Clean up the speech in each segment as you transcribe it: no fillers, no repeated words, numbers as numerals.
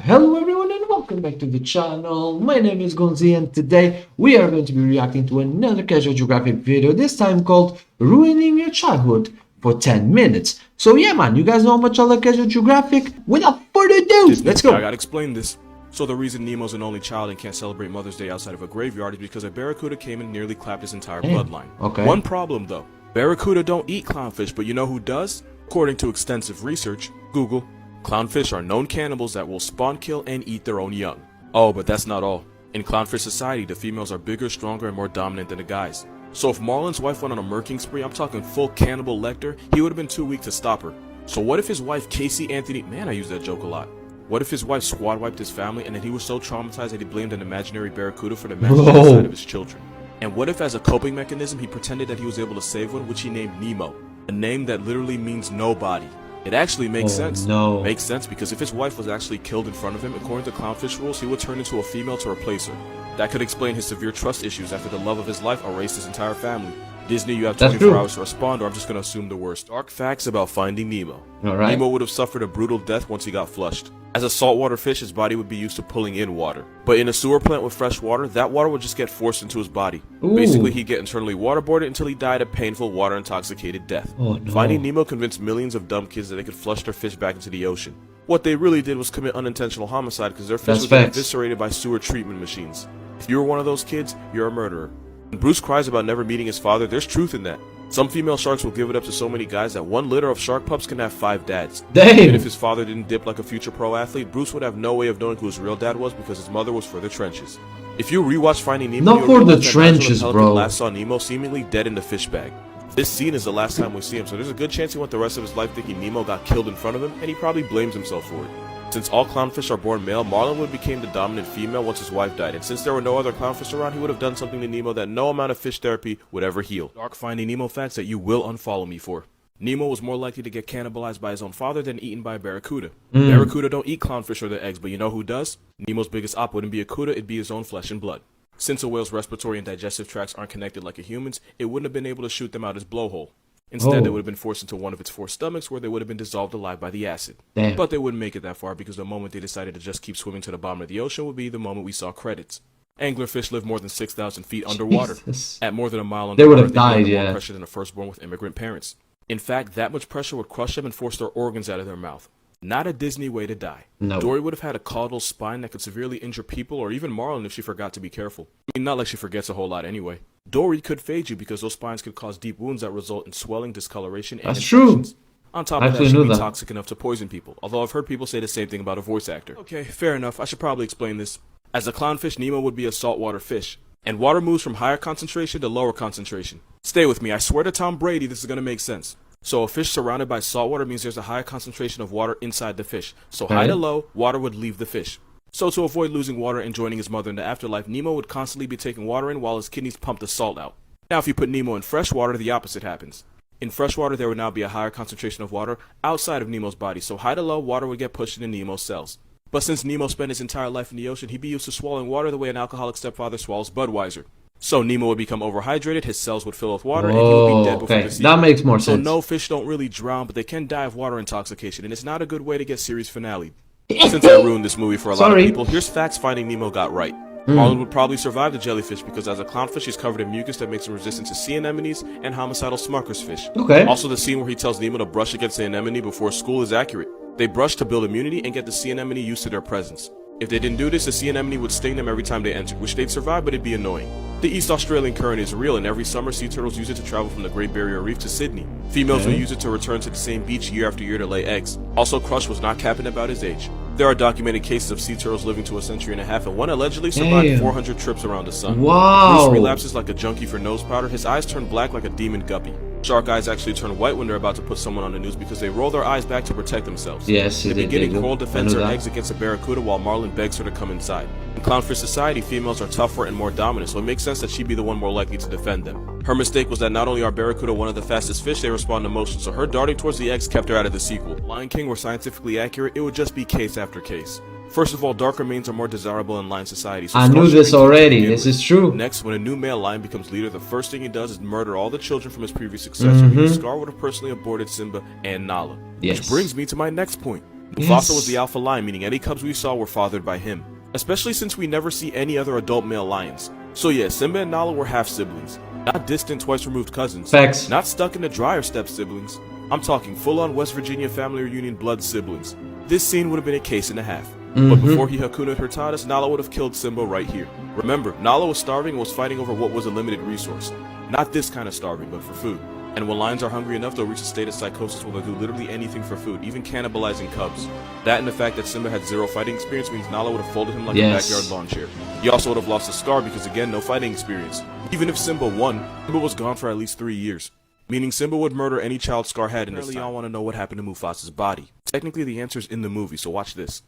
Hello everyone and welcome back to the channel. My name is Gonzii and today we are going to be reacting to another casual geographic video, this time called Ruining Your Childhood for 10 Minutes. So yeah man, you guys know how much I like casual geographic. Without further ado, let's go. I gotta explain this. So the reason Nemo's an only child and can't celebrate Mother's Day outside of a graveyard is because a barracuda came and nearly clapped his entire bloodline. Okay. One problem though, barracuda don't eat clownfish, but you know who does? According to extensive research, Google, clownfish are known cannibals that will spawn, kill, and eat their own young. Oh, but that's not all. In clownfish society, the females are bigger, stronger, and more dominant than the guys. So if Marlin's wife went on a murking spree, I'm talking full cannibal Lecter, he would have been too weak to stop her. So what if his wife Casey Anthony, man I use that joke a lot. What if his wife squad wiped his family and then he was so traumatized that he blamed an imaginary barracuda for the mental genocide of his children? And what if as a coping mechanism he pretended that he was able to save one, which he named Nemo, a name that literally means nobody? It actually makes sense. No. Makes sense because if his wife was actually killed in front of him, according to clownfish rules, he would turn into a female to replace her. That could explain his severe trust issues after the love of his life erased his entire family. Disney, you have 24 hours to respond, or I'm just going to assume the worst. Dark facts about Finding Nemo. Alright. Nemo would have suffered a brutal death once he got flushed. As a saltwater fish, his body would be used to pulling in water. But in a sewer plant with fresh water, that water would just get forced into his body. Ooh. Basically, he'd get internally waterboarded until he died a painful, water-intoxicated death. Oh, no. Finding Nemo convinced millions of dumb kids that they could flush their fish back into the ocean. What they really did was commit unintentional homicide because their fish was eviscerated by sewer treatment machines. If you were one of those kids, you're a murderer. When Bruce cries about never meeting his father, there's truth in that. Some female sharks will give it up to so many guys that one litter of shark pups can have 5 dads. Damn. Even if his father didn't dip like a future pro athlete, Bruce would have no way of knowing who his real dad was because his mother was for the trenches. If you rewatch Finding Nemo, Not for the trenches, bro. Last saw Nemo seemingly dead in the fish bag. This scene is the last time we see him, so there's a good chance he went the rest of his life thinking Nemo got killed in front of him, and he probably blames himself for it. Since all clownfish are born male, Marlin would become the dominant female once his wife died, and since there were no other clownfish around, he would have done something to Nemo that no amount of fish therapy would ever heal. Dark Finding Nemo facts that you will unfollow me for. Nemo was more likely to get cannibalized by his own father than eaten by a barracuda. Barracuda don't eat clownfish or their eggs, but you know who does? Nemo's biggest op wouldn't be a cuda, it'd be his own flesh and blood. Since a whale's respiratory and digestive tracts aren't connected like a human's, it wouldn't have been able to shoot them out his blowhole. Instead, they would have been forced into one of its 4 stomachs where they would have been dissolved alive by the acid. Damn. But they wouldn't make it that far because the moment they decided to just keep swimming to the bottom of the ocean would be the moment we saw credits. Anglerfish live more than 6,000 feet underwater. Jesus. At more than a mile They underwater, would have they'd be under died, more yeah. pressure than a firstborn with immigrant parents. In fact, that much pressure would crush them and force their organs out of their mouth. Not a Disney way to die. No. Dory would have had a caudal spine that could severely injure people or even Marlin if she forgot to be careful. I mean, not like she forgets a whole lot anyway. Dory could fade you because those spines could cause deep wounds that result in swelling, discoloration, and infections. On top of that, she'd be toxic enough to poison people, although I've heard people say the same thing about a voice actor. Okay, fair enough, I should probably explain this. As a clownfish, Nemo would be a saltwater fish, and water moves from higher concentration to lower concentration. Stay with me, I swear to Tom Brady this is gonna make sense. So a fish surrounded by salt water means there's a higher concentration of water inside the fish. So high to low, water would leave the fish. So to avoid losing water and joining his mother in the afterlife, Nemo would constantly be taking water in while his kidneys pump the salt out. Now if you put Nemo in fresh water, the opposite happens. In fresh water, there would now be a higher concentration of water outside of Nemo's body, so high to low, water would get pushed into Nemo's cells. But since Nemo spent his entire life in the ocean, he'd be used to swallowing water the way an alcoholic stepfather swallows Budweiser. So Nemo would become overhydrated, his cells would fill with water, and he would be dead before the season. That makes more sense. So no, fish don't really drown, but they can die of water intoxication, and it's not a good way to get series finale. Since I ruined this movie for a lot of people, here's facts Finding Nemo got right. Marlin would probably survive the jellyfish because as a clownfish he's covered in mucus that makes him resistant to sea anemones and homicidal Smucker's fish. Okay. Also the scene where he tells Nemo to brush against the anemone before school is accurate. They brush to build immunity and get the sea anemone used to their presence. If they didn't do this, the sea anemone would sting them every time they entered, which they'd survive, but it'd be annoying. The East Australian current is real, and every summer sea turtles use it to travel from the Great Barrier Reef to Sydney. Females will use it to return to the same beach year after year to lay eggs. Also, Crush was not capping about his age. There are documented cases of sea turtles living to a century and a half, and one allegedly survived 400 trips around the sun. Wow. Bruce relapses like a junkie for nose powder, his eyes turn black like a demon guppy. Shark eyes actually turn white when they're about to put someone on the news because they roll their eyes back to protect themselves. Yes, in the beginning, Coral defends her that. eggs against a barracuda while Marlin begs her to come inside. In clownfish society, females are tougher and more dominant, so it makes sense that she'd be the one more likely to defend them. Her mistake was that not only are barracuda one of the fastest fish, they respond to motion, so her darting towards the eggs kept her out of the sequel. Lion King were scientifically accurate, it would just be case after case. First of all, darker manes are more desirable in lion society. So I knew this already. This is true. Next, when a new male lion becomes leader, the first thing he does is murder all the children from his previous successor. Scar would have personally aborted Simba and Nala. Yes. Which brings me to my next point. Mufasa was the alpha lion, meaning any cubs we saw were fathered by him. Especially since we never see any other adult male lions. So yeah, Simba and Nala were half-siblings. Not distant, twice-removed cousins. Facts. Not stuck in the drier step-siblings. I'm talking full-on West Virginia family reunion blood siblings. This scene would have been a case and a half. But before he Hakuna Hurtadas, Nala would have killed Simba right here. Remember, Nala was starving and was fighting over what was a limited resource. Not this kind of starving, but for food. And when lions are hungry enough, they'll reach a state of psychosis where they'll do literally anything for food, even cannibalizing cubs. That and the fact that Simba had zero fighting experience means Nala would have folded him like a backyard lawn chair. He also would have lost a Scar because, again, no fighting experience. Even if Simba won, Simba was gone for at least 3 years. Meaning Simba would murder any child Scar had in this time. Y'all want to know what happened to Mufasa's body. Technically, the answer's in the movie, so watch this.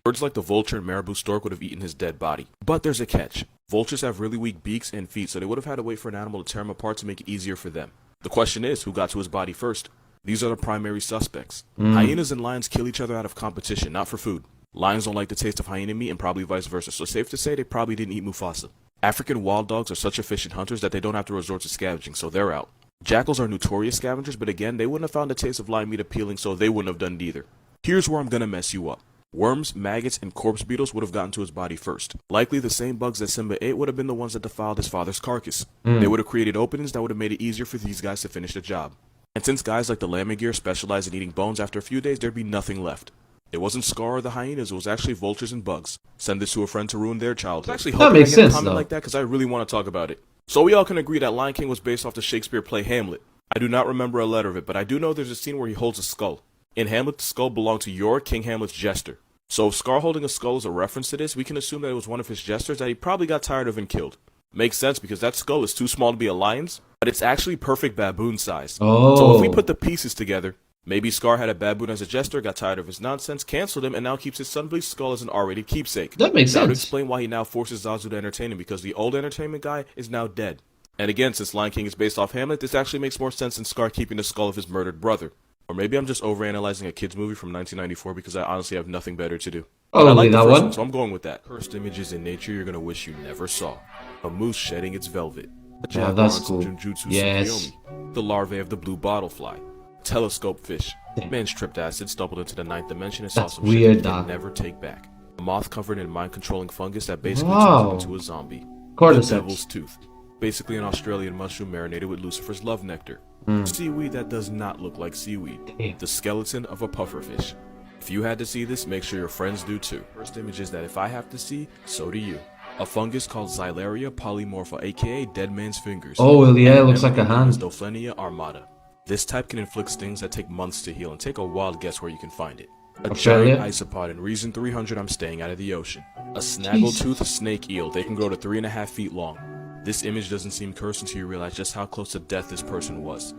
Birds like the vulture and marabou stork would have eaten his dead body. But there's a catch. Vultures have really weak beaks and feet, so they would have had to wait for an animal to tear him apart to make it easier for them. The question is, who got to his body first? These are the primary suspects. Hyenas and lions kill each other out of competition, not for food. Lions don't like the taste of hyena meat and probably vice versa, so safe to say they probably didn't eat Mufasa. African wild dogs are such efficient hunters that they don't have to resort to scavenging, so they're out. Jackals are notorious scavengers, but again, they wouldn't have found the taste of lion meat appealing, so they wouldn't have done it either. Here's where I'm gonna mess you up. Worms, maggots, and corpse beetles would have gotten to his body first. Likely the same bugs that Simba ate would have been the ones that defiled his father's carcass. They would have created openings that would have made it easier for these guys to finish the job. And since guys like the Lammergeier specialize in eating bones, after a few days there'd be nothing left. It wasn't Scar or the hyenas, it was actually vultures and bugs. Send this to a friend to ruin their childhood. Actually, that makes sense, comment like that because I really want to talk about it. So we all can agree that Lion King was based off the Shakespeare play Hamlet. I do not remember a letter of it, but I do know there's a scene where he holds a skull. In Hamlet, the skull belonged to Yor, King Hamlet's jester. So if Scar holding a skull is a reference to this, we can assume that it was one of his jesters that he probably got tired of and killed. Makes sense because that skull is too small to be a lion's, but it's actually perfect baboon size. So if we put the pieces together, maybe Scar had a baboon as a jester, got tired of his nonsense, cancelled him, and now keeps his sun-bleached skull as an R-rated keepsake. That makes sense. That would explain why he now forces Zazu to entertain him, because the old entertainment guy is now dead. And again, since Lion King is based off Hamlet, this actually makes more sense than Scar keeping the skull of his murdered brother. Or maybe I'm just overanalyzing a kid's movie from 1994 because I honestly have nothing better to do. But I like the first one, so I'm going with that. Cursed images in nature you're gonna wish you never saw. A moose shedding its velvet. A jaguar on some Junjutsu Tsukiyomi. The larvae of the blue bottlefly. Telescope fish. Man's tripped acid, stumbled into the ninth dimension and saw some shit he can never take back. A moth covered in mind-controlling fungus that basically turns him into a zombie. The devil's tooth. Basically an Australian mushroom marinated with Lucifer's love nectar. Seaweed that does not look like seaweed. The skeleton of a pufferfish. If you had to see this, make sure your friends do too. First image is that if I have to see, so do you. A fungus called Xylaria polymorpha, aka dead man's fingers. Oh yeah, it looks like a hand. Dophlenia armata. This type can inflict stings that take months to heal, and take a wild guess where you can find it. A giant isopod in Reason 300 I'm staying out of the ocean. A snaggletooth snake eel, they can grow to 3.5 feet long. This image doesn't seem cursed until you realize just how close to death this person was.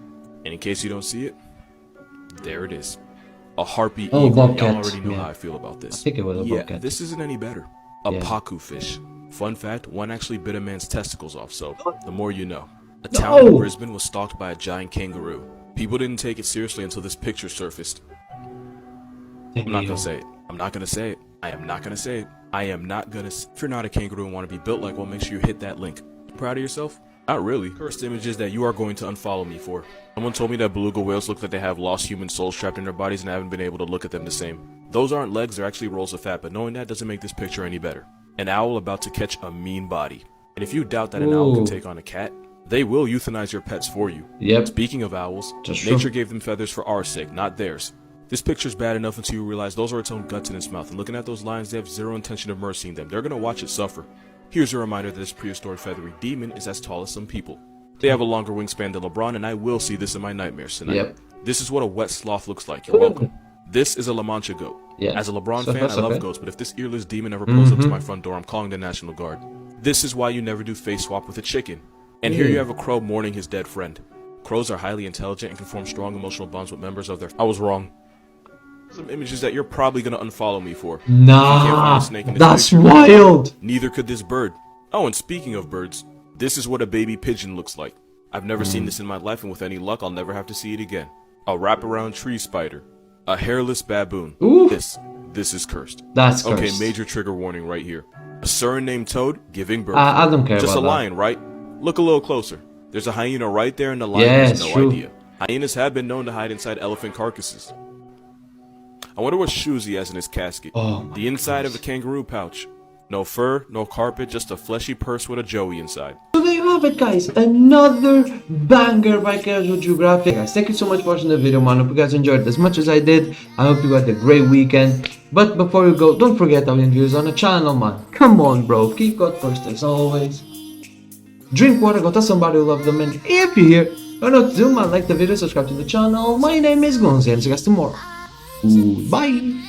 And in case you don't see it, there it is. A harpy eagle. Y'all already know how I feel about this. I think it was a bobcat. This isn't any better. A pacu fish. Fun fact, one actually bit a man's testicles off, so the more you know. A town in Brisbane was stalked by a giant kangaroo. People didn't take it seriously until this picture surfaced. I'm not gonna say it. I'm not gonna say it. I am not gonna say it. I am not gonna If you're not a kangaroo and want to be built like one, make sure you hit that link. Proud of yourself? Not really. Cursed images that you are going to unfollow me for. Someone told me that beluga whales look like they have lost human souls trapped in their bodies and I haven't been able to look at them the same. Those aren't legs, they're actually rolls of fat, but knowing that doesn't make this picture any better. An owl about to catch a mean body. And if you doubt that an owl can take on a cat, they will euthanize your pets for you. Speaking of owls, nature gave them feathers for our sake, not theirs. This picture's bad enough until you realize those are its own guts in its mouth, and looking at those lions, they have zero intention of mercying them. They're gonna watch it suffer. Here's a reminder that this prehistoric feathery demon is as tall as some people. They have a longer wingspan than LeBron, and I will see this in my nightmares tonight. This is what a wet sloth looks like. You're welcome. This is a La Mancha goat. As a LeBron fan, I love goats, but if this earless demon ever pulls up to my front door, I'm calling the National Guard. This is why you never do face swap with a chicken. And here you have a crow mourning his dead friend. Crows are highly intelligent and can form strong emotional bonds with members of their... I was wrong. Some images that you're probably gonna unfollow me for. Nah, that's wild. Neither could this bird. Oh, and speaking of birds, this is what a baby pigeon looks like. I've never seen this in my life, and with any luck, I'll never have to see it again. A wraparound tree spider. A hairless baboon. This is cursed. That's cursed. Okay, major trigger warning right here. A surnamed toad giving birth. I don't care Just about a lion, right? Look a little closer. There's a hyena right there and the lion has no idea. Hyenas have been known to hide inside elephant carcasses. I wonder what shoes he has in his casket. The inside of a kangaroo pouch. No fur, no carpet, just a fleshy purse with a joey inside. So there you have it, guys. Another banger by Casual Geographic. Guys, thank you so much for watching the video, man. I hope you guys enjoyed it as much as I did. I hope you had a great weekend. But before you go, don't forget our views on the channel, man. Come on, bro. Keep God first as always. Drink water, go tell somebody who loves them. And if you're here, don't know what to do, man. Like the video, subscribe to the channel. My name is Gonzii, and see you guys tomorrow. Bye.